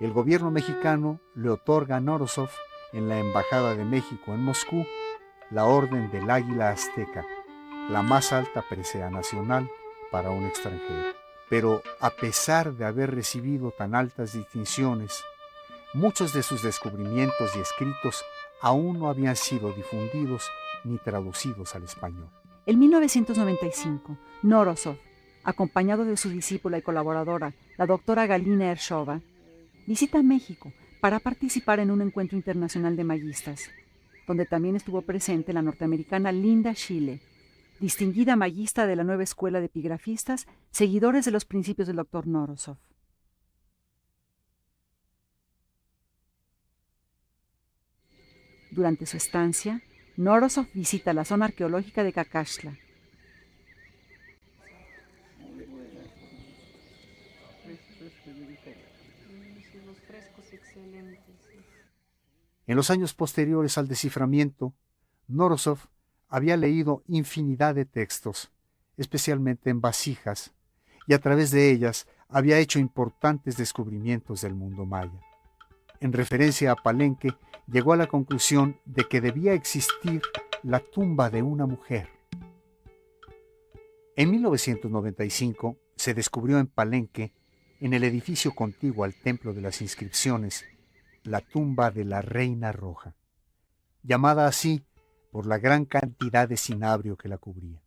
El gobierno mexicano le otorga a Norodzov en la Embajada de México en Moscú la Orden del Águila Azteca, la más alta presea nacional para un extranjero. Pero a pesar de haber recibido tan altas distinciones, muchos de sus descubrimientos y escritos aún no habían sido difundidos ni traducidos al español. En 1995, Norodzov, acompañado de su discípula y colaboradora, la doctora Galina Ershova, visita México para participar en un encuentro internacional de mayistas, donde también estuvo presente la norteamericana Linda Schiele, distinguida mayista de la nueva escuela de epigrafistas, seguidores de los principios del doctor Norodzov. Durante su estancia, Norodzov visita la zona arqueológica de Cacaxtla. En los años posteriores al desciframiento, Norodzov había leído infinidad de textos, especialmente en vasijas, y a través de ellas había hecho importantes descubrimientos del mundo maya. En referencia a Palenque, llegó a la conclusión de que debía existir la tumba de una mujer. En 1995 se descubrió en Palenque, en el edificio contiguo al Templo de las Inscripciones, la tumba de la Reina Roja, llamada así por la gran cantidad de cinabrio que la cubría.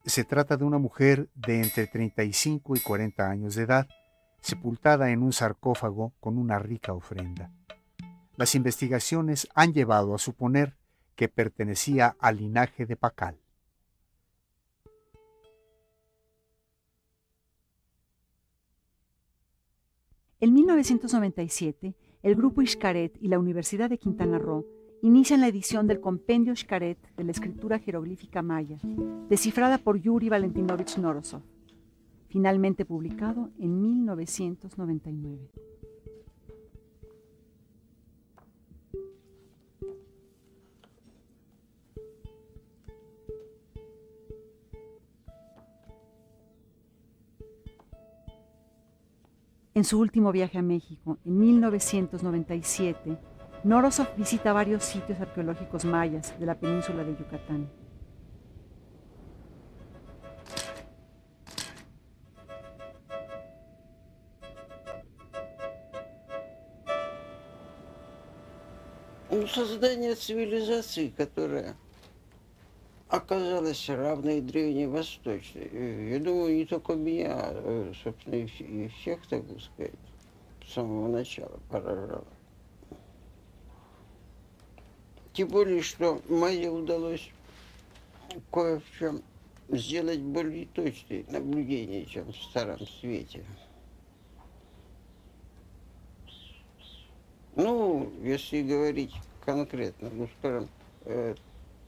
Se trata de una mujer de entre 35 y 40 años de edad, sepultada en un sarcófago con una rica ofrenda. Las investigaciones han llevado a suponer que pertenecía al linaje de Pacal. En 1997, el Grupo Xcaret y la Universidad de Quintana Roo inician la edición del Compendio Xcaret de la escritura jeroglífica maya, descifrada por Yuri Valentinovich Norodzov, finalmente publicado en 1999. En su último viaje a México, en 1997, Norodzov visita varios sitios arqueológicos mayas de la península de Yucatán. Создание цивилизации, которая оказалась равной древневосточной. Я думаю, не только меня, собственно, и всех, так сказать, с самого начала поражало. Тем более, что майе удалось кое в чем сделать более точные наблюдения, чем в Старом Свете. Ну, если говорить конкретно, ну, скажем,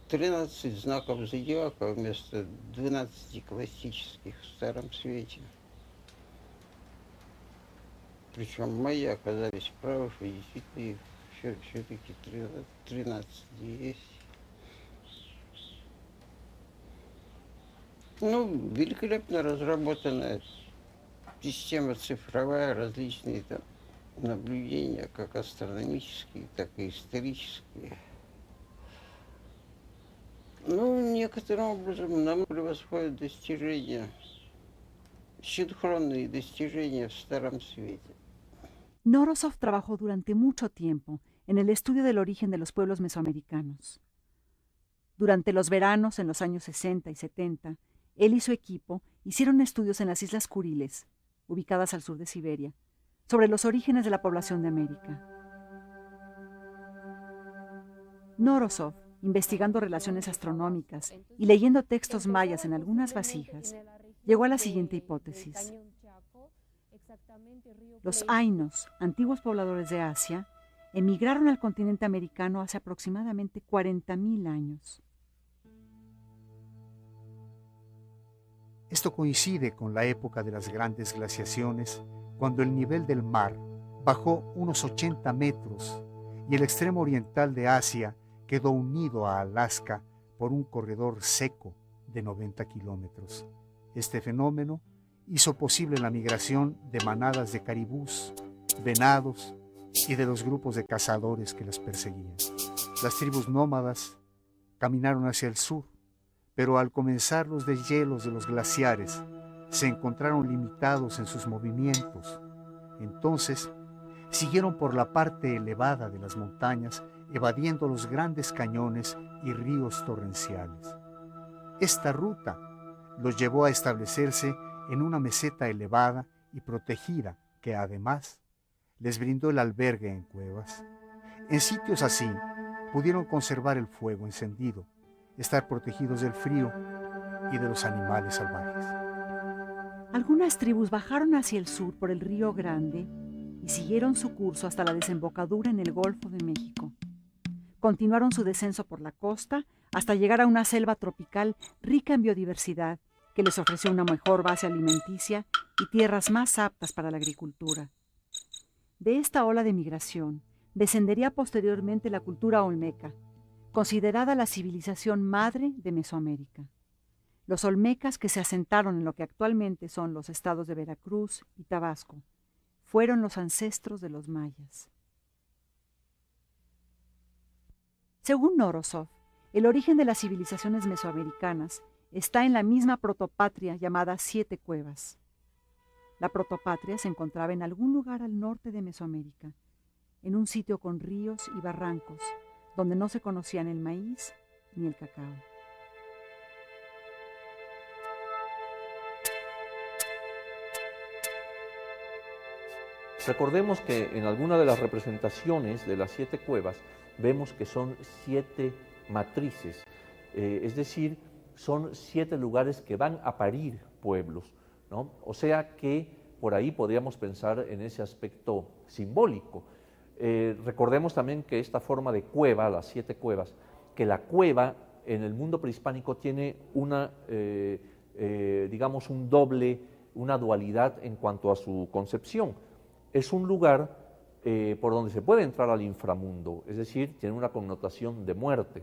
13 знаков зодиака вместо 12 классических в Старом Свете. Причем мои оказались правы, что действительно их все-таки 13 есть. Ну, великолепно разработанная система цифровая, различные там наблюдения, как астрономические, так и исторические. Ну, некоторым образом нам превосходят достижения, синхронные достижения в Старом Свете. Norodzov trabajó durante mucho tiempo en el estudio del origen de los pueblos mesoamericanos. Durante los veranos en los años 60 y 70, él y su equipo hicieron estudios en las Islas Kuriles, ubicadas al sur de Siberia, sobre los orígenes de la población de América. Norodzov, investigando relaciones astronómicas y leyendo textos mayas en algunas vasijas, llegó a la siguiente hipótesis. Los ainos, antiguos pobladores de Asia, emigraron al continente americano hace aproximadamente 40.000 años. Esto coincide con la época de las grandes glaciaciones, cuando el nivel del mar bajó unos 80 metros y el extremo oriental de Asia quedó unido a Alaska por un corredor seco de 90 kilómetros. Este fenómeno hizo posible la migración de manadas de caribús venados y de los grupos de cazadores que las perseguían. Las tribus nómadas caminaron hacia el sur, pero al comenzar los deshielos de los glaciares, se encontraron limitados en sus movimientos. Entonces, siguieron por la parte elevada de las montañas, evadiendo los grandes cañones y ríos torrenciales. Esta ruta los llevó a establecerse en una meseta elevada y protegida que, además, les brindó el albergue en cuevas. En sitios así, pudieron conservar el fuego encendido, estar protegidos del frío y de los animales salvajes. Algunas tribus bajaron hacia el sur por el Río Grande y siguieron su curso hasta la desembocadura en el Golfo de México. Continuaron su descenso por la costa hasta llegar a una selva tropical rica en biodiversidad que les ofreció una mejor base alimenticia y tierras más aptas para la agricultura. De esta ola de migración descendería posteriormente la cultura olmeca, considerada la civilización madre de Mesoamérica. Los olmecas que se asentaron en lo que actualmente son los estados de Veracruz y Tabasco fueron los ancestros de los mayas. Según Norosov, el origen de las civilizaciones mesoamericanas está en la misma protopatria llamada Siete Cuevas. La protopatria se encontraba en algún lugar al norte de Mesoamérica, en un sitio con ríos y barrancos, donde no se conocían el maíz ni el cacao. Recordemos que en alguna de las representaciones de las 7 cuevas vemos que son 7 matrices, es decir, son 7 lugares que van a parir pueblos, ¿no? O sea que por ahí podríamos pensar en ese aspecto simbólico. Recordemos también que esta forma de cueva, las 7 cuevas, que la cueva en el mundo prehispánico tiene una, digamos, una dualidad en cuanto a su concepción. Es un lugar por donde se puede entrar al inframundo, es decir, tiene una connotación de muerte.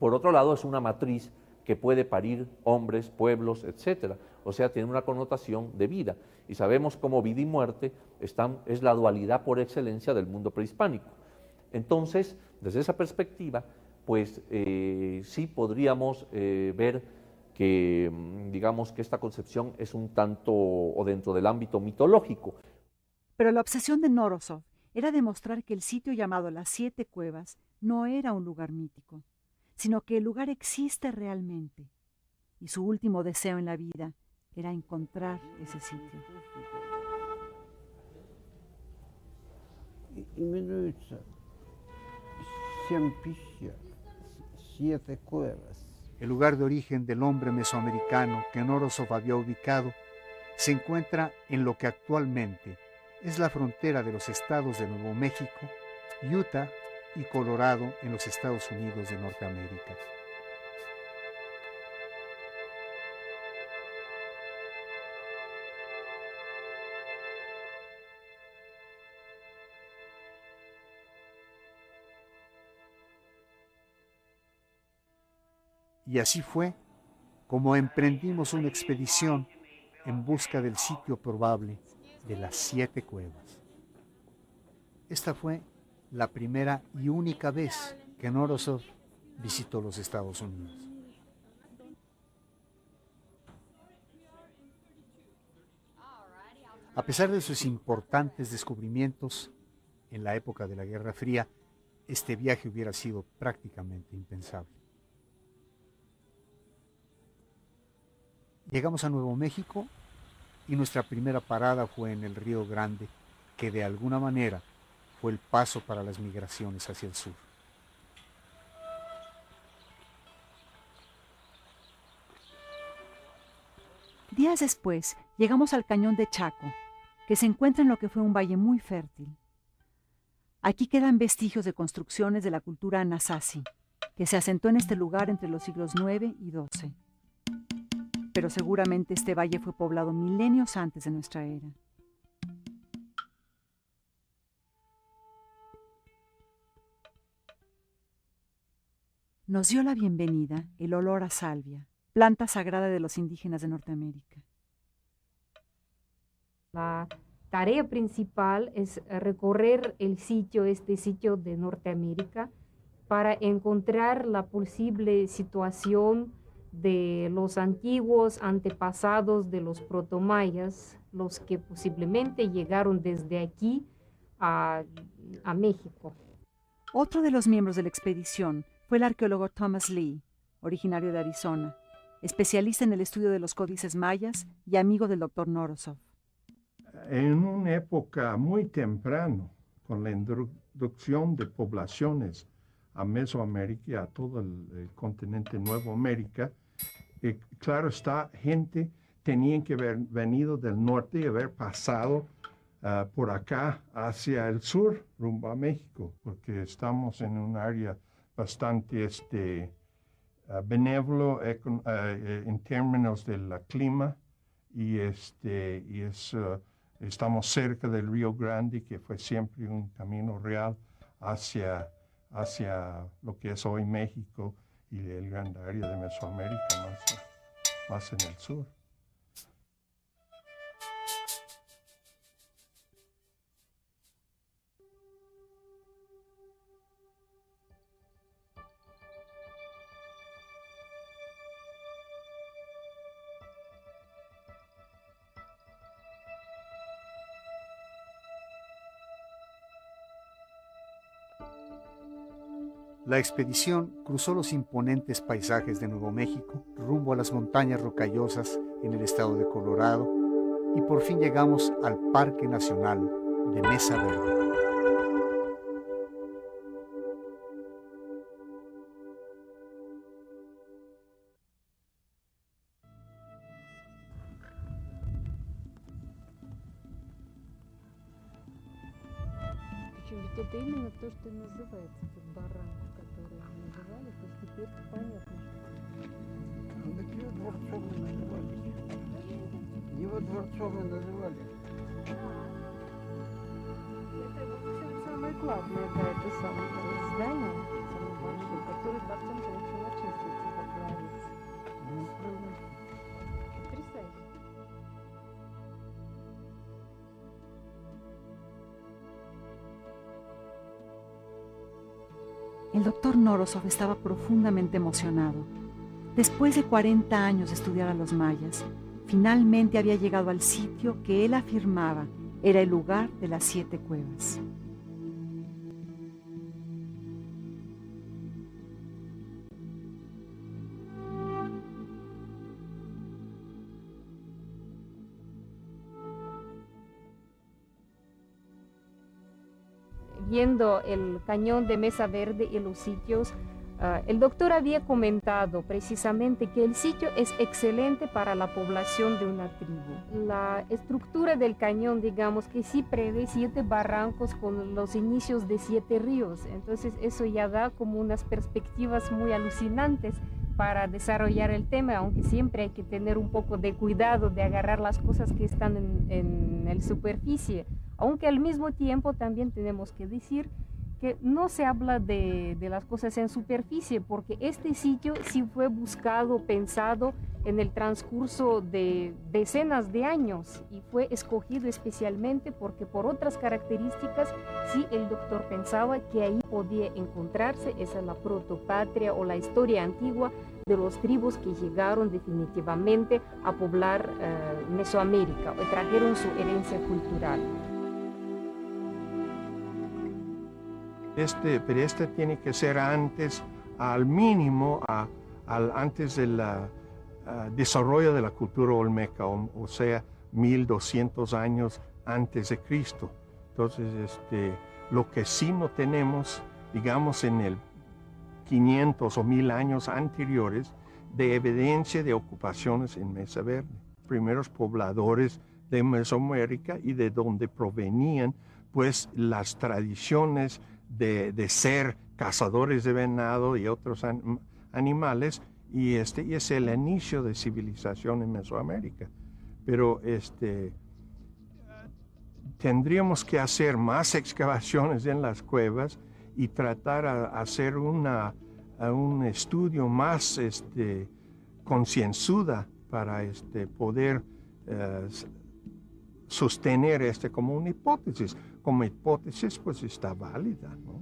Por otro lado, es una matriz que puede parir hombres, pueblos, etc. O sea, tiene una connotación de vida. Y sabemos cómo vida y muerte es la dualidad por excelencia del mundo prehispánico. Entonces, desde esa perspectiva, pues sí podríamos ver que, digamos, que esta concepción es un tanto o dentro del ámbito mitológico. Pero la obsesión de Norosov era demostrar que el sitio llamado las 7 Cuevas no era un lugar mítico, sino que el lugar existe realmente, y su último deseo en la vida era encontrar ese sitio. Именуется 7 пещер, 7 cuevas. El lugar de origen del hombre mesoamericano que Norosov había ubicado se encuentra en lo que actualmente es la frontera de los estados de Nuevo México, Utah y Colorado en los Estados Unidos de Norteamérica. Y así fue como emprendimos una expedición en busca del sitio probable de las 7 cuevas. Esta fue la primera y única vez que Norosov visitó los Estados Unidos. A pesar de sus importantes descubrimientos, en la época de la Guerra Fría, este viaje hubiera sido prácticamente impensable. Llegamos a Nuevo México y nuestra primera parada fue en el Río Grande, que de alguna manera fue el paso para las migraciones hacia el sur. Días después, llegamos al cañón de Chaco, que se encuentra en lo que fue un valle muy fértil. Aquí quedan vestigios de construcciones de la cultura Anasazi, que se asentó en este lugar entre los siglos IX y XII. Pero seguramente este valle fue poblado milenios antes de nuestra era. Nos dio la bienvenida el olor a salvia, planta sagrada de los indígenas de Norteamérica. La tarea principal es recorrer este sitio de Norteamérica, para encontrar la posible situación de los antiguos antepasados de los protomayas, los que posiblemente llegaron desde aquí a México. Otro de los miembros de la expedición fue el arqueólogo Thomas Lee, originario de Arizona, especialista en el estudio de los códices mayas y amigo del doctor Norosov. En una época muy temprana, con la introducción de poblaciones a Mesoamérica y a todo el continente Nueva América, claro está, gente tenía que haber venido del norte y haber pasado por acá hacia el sur, rumbo a México, porque estamos en un área bastante benévolo en términos del clima y estamos cerca del Río Grande, que fue siempre un camino real hacia lo que es hoy México y el gran área de Mesoamérica, más en el sur. La expedición cruzó los imponentes paisajes de Nuevo México rumbo a las montañas rocallosas en el estado de Colorado y por fin llegamos al Parque Nacional de Mesa Verde. Ведь это именно то, что называется тут баранка, которую называли, то есть теперь понятно, что... Так его дворцом и называли. Его дворцом и называли. Это вообще самое главное, да, это самое здание, самое большое, которое дворцом начало чувствоваться, как говорится. Потрясающе. El doctor Norosov estaba profundamente emocionado. Después de 40 años de estudiar a los mayas, finalmente había llegado al sitio que él afirmaba era el lugar de las 7 cuevas. Viendo el cañón de Mesa Verde y los sitios, el doctor había comentado precisamente que el sitio es excelente para la población de una tribu. La estructura del cañón, digamos que sí prevé 7 barrancos con los inicios de 7 ríos, entonces eso ya da como unas perspectivas muy alucinantes para desarrollar el tema, aunque siempre hay que tener un poco de cuidado de agarrar las cosas que están en la superficie. Aunque al mismo tiempo también tenemos que decir que no se habla de las cosas en superficie, porque este sitio sí fue buscado, pensado en el transcurso de decenas de años y fue escogido especialmente porque por otras características sí el doctor pensaba que ahí podía encontrarse esa la protopatria o la historia antigua de los tribus que llegaron definitivamente a poblar Mesoamérica o trajeron su herencia cultural. Pero este tiene que ser antes, al mínimo, antes del desarrollo de la cultura olmeca, o sea, 1200 años antes de Cristo. Entonces, lo que sí no tenemos, digamos, en el 500 o 1000 años anteriores, de evidencia de ocupaciones en Mesa Verde. Primeros pobladores de Mesoamérica y de donde provenían, pues, las tradiciones de ser cazadores de venado y otros animales, y es el inicio de civilización en Mesoamérica. Pero tendríamos que hacer más excavaciones en las cuevas y tratar de hacer un estudio más concienzuda para poder sostener como una hipótesis. Como hipótesis, pues está válida, ¿no?